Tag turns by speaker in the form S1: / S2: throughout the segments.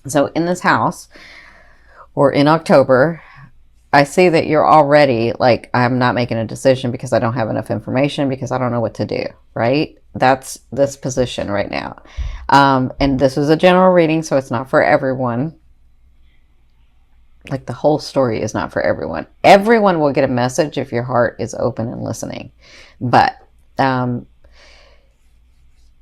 S1: So in this house, or in October, I see that you're already like, I'm not making a decision because I don't have enough information, because I don't know what to do, right? That's this position right now. And this is a general reading, so it's not for everyone. Like, the whole story is not for everyone. Everyone will get a message if your heart is open and listening. But um,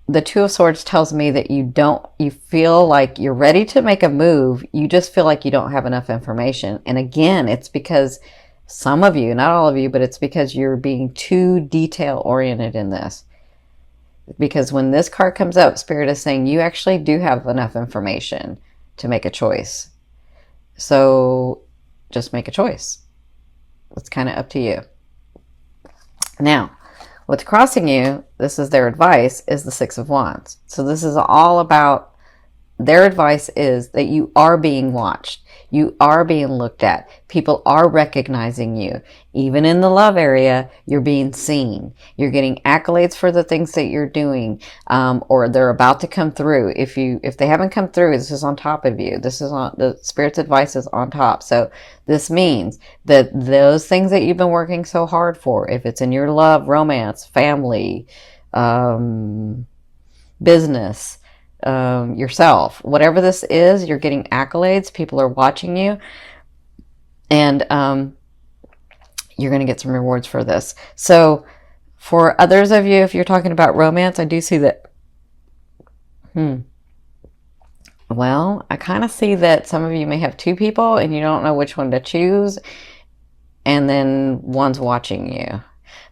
S1: the Two of Swords tells me that you feel like you're ready to make a move. You just feel like you don't have enough information. And again, it's because some of you, not all of you, but it's because you're being too detail oriented in this. Because when this card comes up, Spirit is saying you actually do have enough information to make a choice. So just make a choice. It's kind of up to you. Now, what's crossing you, this is their advice, is the Six of Wands. So this is all about, their advice is that you are being watched. You are being looked at. People are recognizing you. Even in the love area, you're being seen. You're getting accolades for the things that you're doing, or they're about to come through. If they haven't come through, this is on top of you. This is on the Spirit's advice is on top. So this means that those things that you've been working so hard for, if it's in your love, romance, family, business, yourself, whatever this is, you're getting accolades. People are watching you, and you're going to get some rewards for this. So for others of you, if you're talking about romance, I do see that, well, I kind of see that some of you may have two people and you don't know which one to choose, and then one's watching you.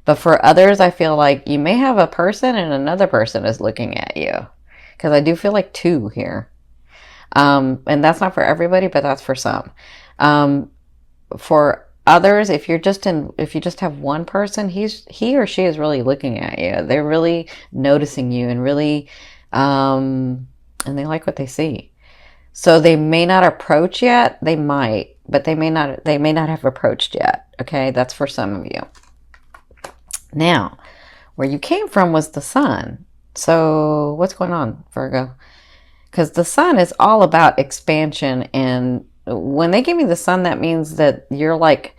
S1: But for others, I feel like you may have a person and another person is looking at you, because I do feel like two here. And that's not for everybody, but that's for some. For others, if you just have one person, he or she is really looking at you. They're really noticing you, and really, and they like what they see. So they may not approach yet. They might, but they may not have approached yet. Okay, that's for some of you. Now, where you came from was the sun. So what's going on, Virgo? Because the sun is all about expansion. And when they give me the sun, that means that you're like,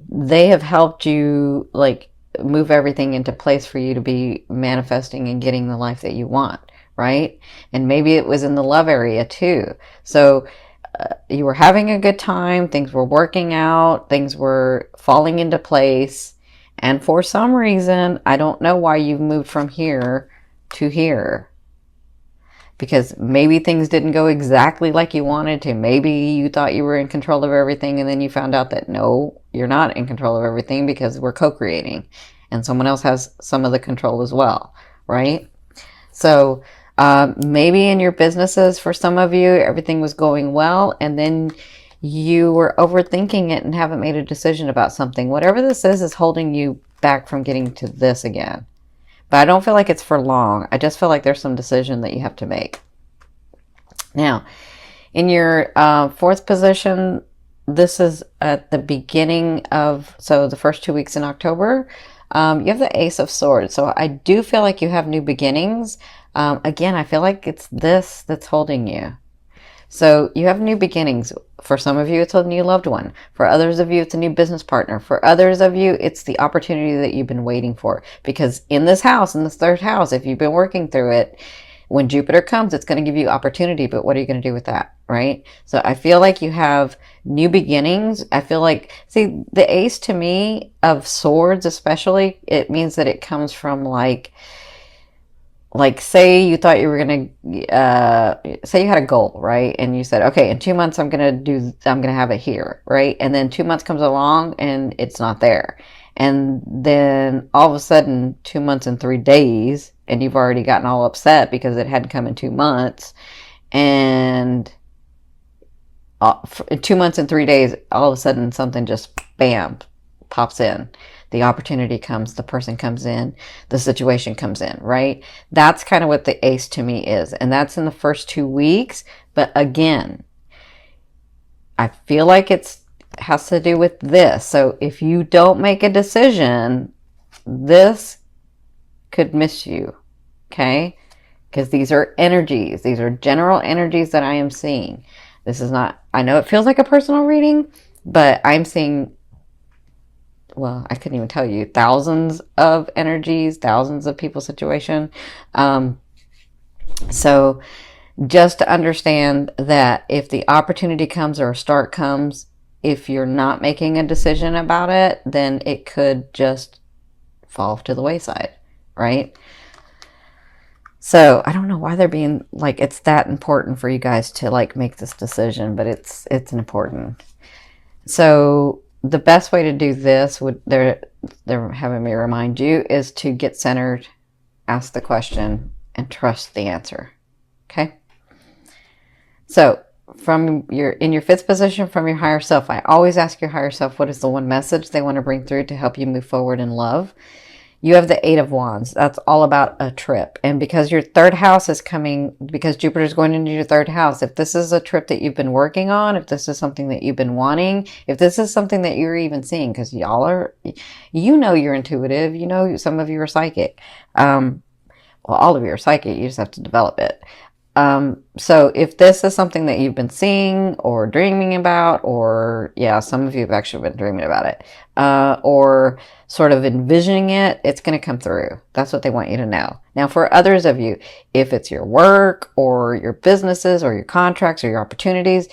S1: they have helped you like move everything into place for you to be manifesting and getting the life that you want, right? And maybe it was in the love area too. So you were having a good time, things were working out, things were falling into place. And for some reason, I don't know why you've moved from here to here. Because maybe things didn't go exactly like you wanted to. Maybe you thought you were in control of everything, and then you found out that no, you're not in control of everything, because we're co-creating. And someone else has some of the control as well, right? So maybe in your businesses, for some of you, everything was going well, and then you were overthinking it and haven't made a decision about something. Whatever this is holding you back from getting to this again. But I don't feel like it's for long. I just feel like there's some decision that you have to make. Now, in your fourth position, this is at the beginning of, so the first 2 weeks in October, you have the Ace of Swords. So I do feel like you have new beginnings. Again, I feel like it's this that's holding you. So you have new beginnings. For some of you, it's a new loved one. For others of you, it's a new business partner. For others of you, it's the opportunity that you've been waiting for. Because in this house, in this third house, if you've been working through it, when Jupiter comes, it's going to give you opportunity. But what are you going to do with that, right? So I feel like you have new beginnings. I feel like, see, the Ace to me of Swords especially, it means that it comes from like say you thought you were going to say you had a goal, right? And you said, okay, in 2 months I'm going to have it here, right? And then 2 months comes along and it's not there. And then all of a sudden 2 months and 3 days, and you've already gotten all upset because it hadn't come in 2 months. And 2 months and 3 days, all of a sudden something just bam pops in. The opportunity comes, the person comes in, the situation comes in, right? That's kind of what the Ace to me is. And that's in the first 2 weeks. But again, I feel like it has to do with this. So if you don't make a decision, this could miss you, okay? Because these are energies. These are general energies that I am seeing. This is not, I know it feels like a personal reading, but I'm seeing, well, I couldn't even tell you, thousands of energies, thousands of people situation. Um, so just to understand that if the opportunity comes or a start comes, if you're not making a decision about it, then it could just fall to the wayside, right? So I don't know why they're being like, it's that important for you guys to like make this decision, but it's important. So the best way to do this would, they're having me remind you, is to get centered, ask the question, and trust the answer. Okay. So from your, in your fifth position, from your higher self, I always ask your higher self, what is the one message they want to bring through to help you move forward in love? You have the Eight of Wands. That's all about a trip. And because your third house is coming, because Jupiter's going into your third house, if this is a trip that you've been working on, if this is something that you've been wanting, if this is something that you're even seeing, because y'all are, you know, you're intuitive, you know, some of you are psychic. Well, all of you are psychic. You just have to develop it. So if this is something that you've been seeing or dreaming about, or yeah, some of you have actually been dreaming about it, or sort of envisioning it, it's going to come through. That's what they want you to know. Now, for others of you, if it's your work or your businesses or your contracts or your opportunities,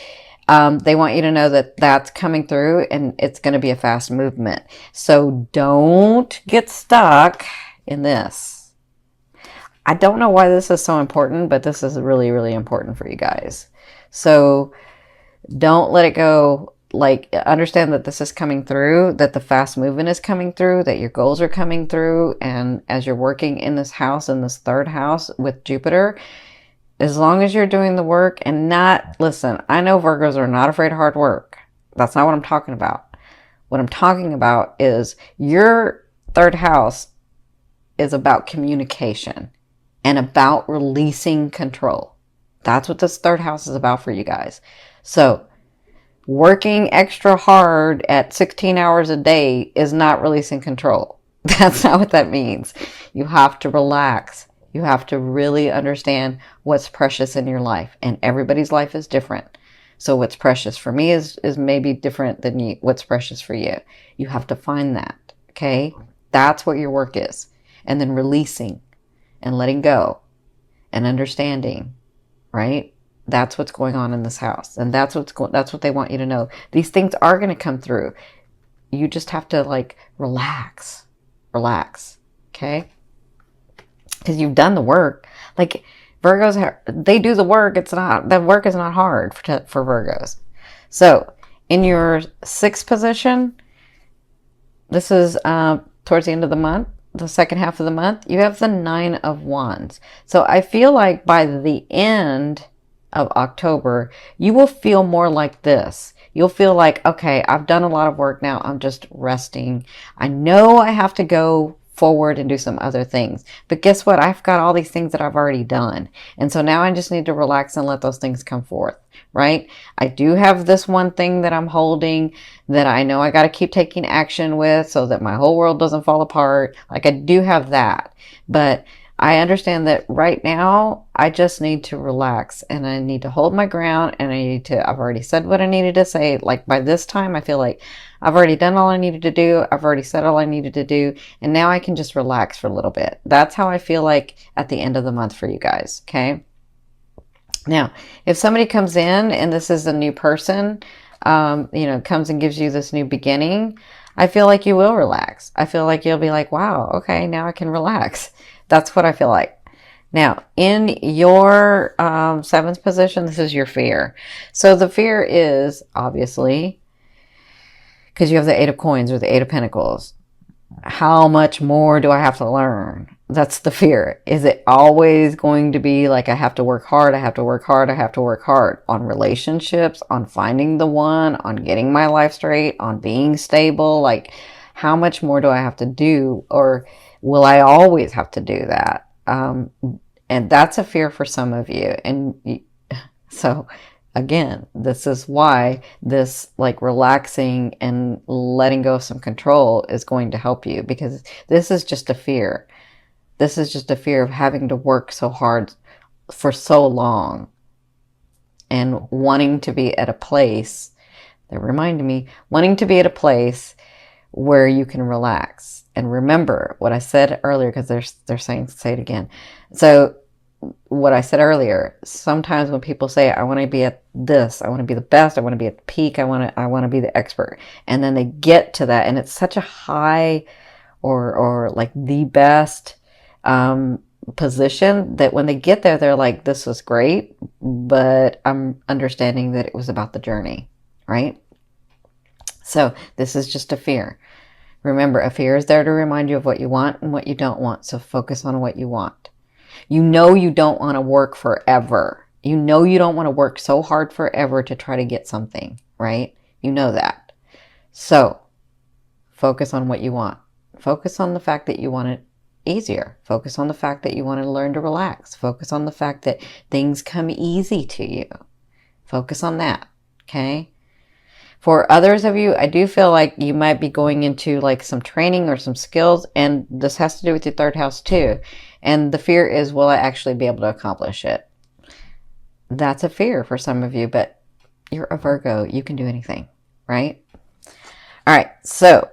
S1: they want you to know that that's coming through and it's going to be a fast movement. So don't get stuck in this. I don't know why this is so important, but this is really, really important for you guys. So don't let it go. Like, understand that this is coming through, that the fast movement is coming through, that your goals are coming through. And as you're working in this house, in this third house with Jupiter, as long as you're doing the work and not, listen, I know Virgos are not afraid of hard work. That's not what I'm talking about. What I'm talking about is your third house is about communication and about releasing control. That's what this third house is about for you guys. So working extra hard at 16 hours a day is not releasing control. That's not what that means. You have to relax. You have to really understand what's precious in your life. And everybody's life is different. So what's precious for me is maybe different than what's precious for you. You have to find that. Okay? That's what your work is. And then releasing and letting go and understanding, right? That's what's going on in this house. And that's what they want you to know. These things are going to come through. You just have to like relax, okay? Because you've done the work. Like Virgos, they do the work. The work is not hard for Virgos. So in your sixth position, this is towards the end of the month, the second half of the month, you have the Nine of Wands. So I feel like by the end of October, you will feel more like this. You'll feel like, okay, I've done a lot of work now. I'm just resting. I know I have to go forward and do some other things. But guess what? I've got all these things that I've already done. And so now I just need to relax and let those things come forth, right? I do have this one thing that I'm holding that I know I got to keep taking action with so that my whole world doesn't fall apart. Like I do have that. But I understand that right now I just need to relax and I need to hold my ground and I've already said what I needed to say. Like by this time, I feel like I've already done all I needed to do. I've already said all I needed to do. And now I can just relax for a little bit. That's how I feel like at the end of the month for you guys. Okay. Now, if somebody comes in and this is a new person, comes and gives you this new beginning, I feel like you will relax. I feel like you'll be like, wow, okay, now I can relax. That's what I feel like. Now, in your seventh position, this is your fear. So the fear is obviously, because you have the Eight of Coins or the Eight of Pentacles, how much more do I have to learn? That's the fear. Is it always going to be like I have to work hard, I have to work hard, I have to work hard on relationships, on finding the one, on getting my life straight, on being stable? Like, how much more do I have to do? Or will I always have to do that? And that's a fear for some of you. And so again, this is why this like relaxing and letting go of some control is going to help you, because this is just a fear. This is just a fear of having to work so hard for so long. and wanting to be at a place that reminded me, wanting to be at a place where you can relax. And remember what I said earlier, because they're saying, say it again. So what I said earlier, sometimes when people say, I want to be at this, I want to be the best, I want to be at the peak, I want to be the expert. And then they get to that, and it's such a high or like the best position that when they get there, they're like, this was great, but I'm understanding that it was about the journey, right? So this is just a fear. Remember, a fear is there to remind you of what you want and what you don't want. So focus on what you want. You know you don't want to work forever. You know you don't want to work so hard forever to try to get something, right? You know that. So focus on what you want. Focus on the fact that you want it easier. Focus on the fact that you want to learn to relax. Focus on the fact that things come easy to you. Focus on that, okay? For others of you, I do feel like you might be going into like some training or some skills, and this has to do with your third house too. And the fear is, will I actually be able to accomplish it? That's a fear for some of you, but you're a Virgo. You can do anything, right? All right, so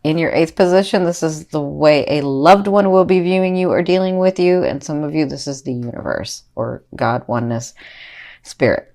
S1: in your 8th position, this is the way a loved one will be viewing you or dealing with you. And some of you, this is the universe or God, oneness, spirit.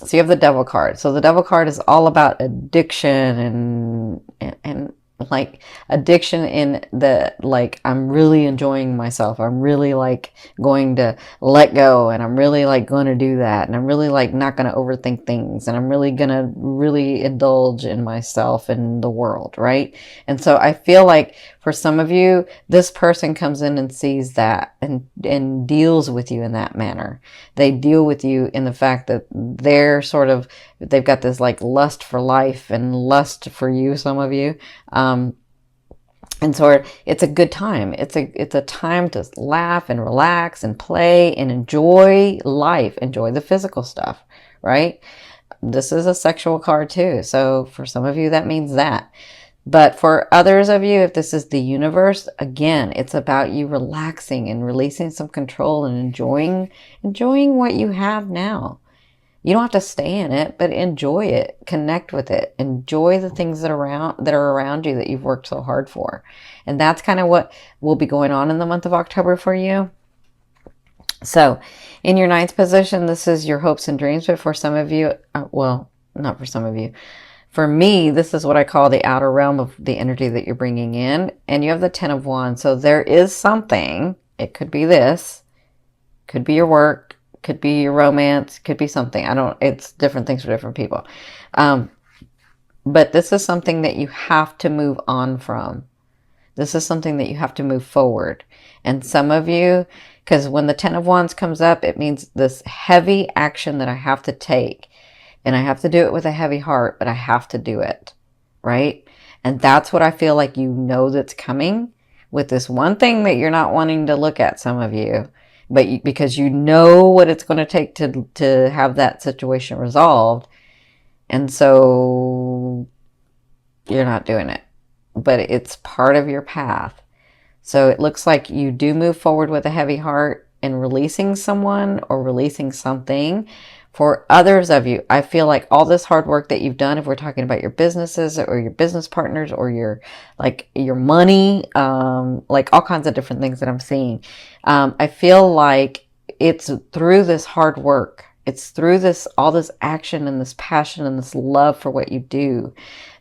S1: So you have the Devil card. So the Devil card is all about addiction and like addiction in the, like, I'm really enjoying myself. I'm really like going to let go, and I'm really like going to do that. And I'm really like not going to overthink things. And I'm really going to really indulge in myself and the world, right? And so I feel like for some of you, this person comes in and sees that and deals with you in that manner. They deal with you in the fact that they're sort of, they've got this like lust for life and lust for you, some of you. And so it's a good time. It's a time to laugh and relax and play and enjoy life, enjoy the physical stuff, right? This is a sexual card too. So for some of you, that means that. But for others of you, if this is the universe, again, it's about you relaxing and releasing some control and enjoying what you have now. You don't have to stay in it, but enjoy it, connect with it, enjoy the things that are around you that you've worked so hard for. And that's kind of what will be going on in the month of October for you. So in your 9th position, this is your hopes and dreams. But for some of you, well, not for some of you, for me, this is what I call the outer realm of the energy that you're bringing in. And you have the 10 of Wands. So there is something, it could be this, could be your work, could be your romance, could be something. It's different things for different people. But this is something that you have to move on from. This is something that you have to move forward. And some of you, because when the 10 of Wands comes up, it means this heavy action that I have to take. And I have to do it with a heavy heart, but I have to do it, right? And that's what I feel like you know that's coming with this one thing that you're not wanting to look at, some of you. But because you know what it's going to take to have that situation resolved. And so you're not doing it. But it's part of your path. So it looks like you do move forward with a heavy heart in releasing someone or releasing something. For others of you, I feel like all this hard work that you've done, if we're talking about your businesses or your business partners or your money, like all kinds of different things that I'm seeing. I feel like it's through this hard work. It's through all this action and this passion and this love for what you do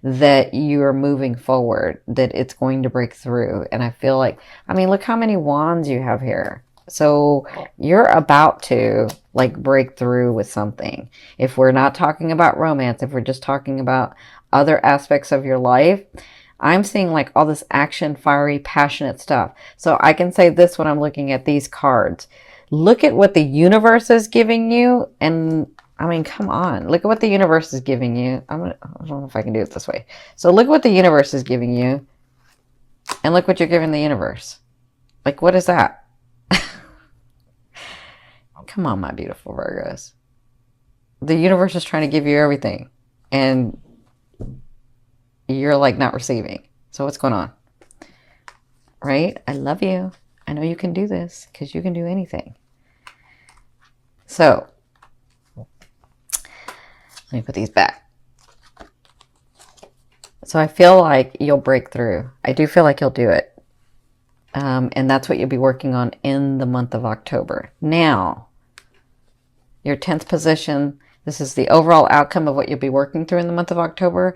S1: that you are moving forward, that it's going to break through. And I feel like, I mean, look how many wands you have here. So you're about to like break through with something. If we're not talking about romance, if we're just talking about other aspects of your life, I'm seeing like all this action, fiery, passionate stuff. So I can say this when I'm looking at these cards. Look at what the universe is giving you. And I mean, come on, look at what the universe is giving you. I don't know if I can do it this way. So look at what the universe is giving you and look what you're giving the universe. Like, what is that? Come on, my beautiful Virgos. The universe is trying to give you everything and you're like not receiving. So what's going on? Right? I love you. I know you can do this because you can do anything. So Let me put these back. So I feel like you'll break through. I do feel like you'll do it. And that's what you'll be working on in the month of October. Now, your 10th position, this is the overall outcome of what you'll be working through in the month of October.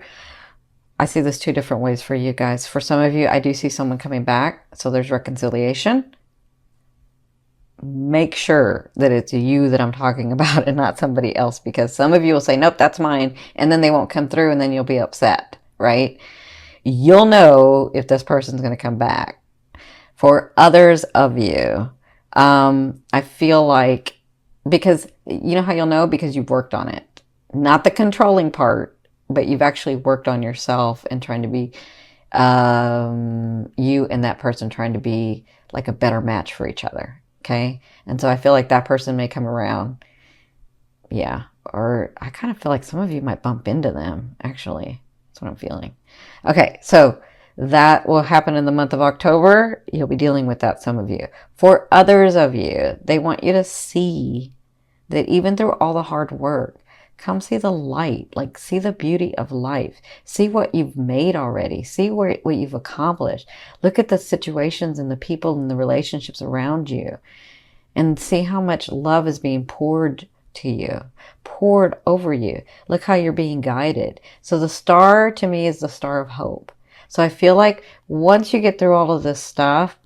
S1: I see this two different ways for you guys. For some of you, I do see someone coming back. So there's reconciliation. Make sure that it's you that I'm talking about and not somebody else, because some of you will say, nope, that's mine. And then they won't come through and then you'll be upset, right? You'll know if this person's going to come back. For others of you, I feel like, because you know how you'll know? Because you've worked on it. Not the controlling part, but you've actually worked on yourself and trying to be, you and that person trying to be like a better match for each other. Okay. And so I feel like that person may come around. Yeah. Or I kind of feel like some of you might bump into them, actually. That's what I'm feeling. Okay. So that will happen in the month of October. You'll be dealing with that, some of you. For others of you, they want you to see that even through all the hard work, come see the light, like see the beauty of life. See what you've made already. See what you've accomplished. Look at the situations and the people and the relationships around you and see how much love is being poured to you, poured over you. Look how you're being guided. So the star to me is the star of hope. So I feel like once you get through all of this stuff,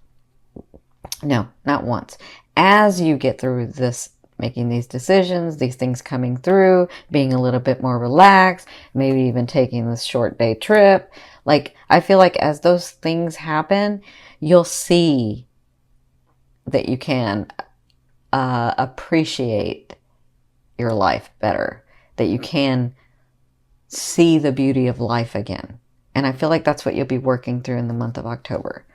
S1: no, not once, as you get through this, making these decisions, these things coming through, being a little bit more relaxed, maybe even taking this short day trip. Like, I feel like as those things happen, you'll see that you can appreciate your life better, that you can see the beauty of life again. And I feel like that's what you'll be working through in the month of October.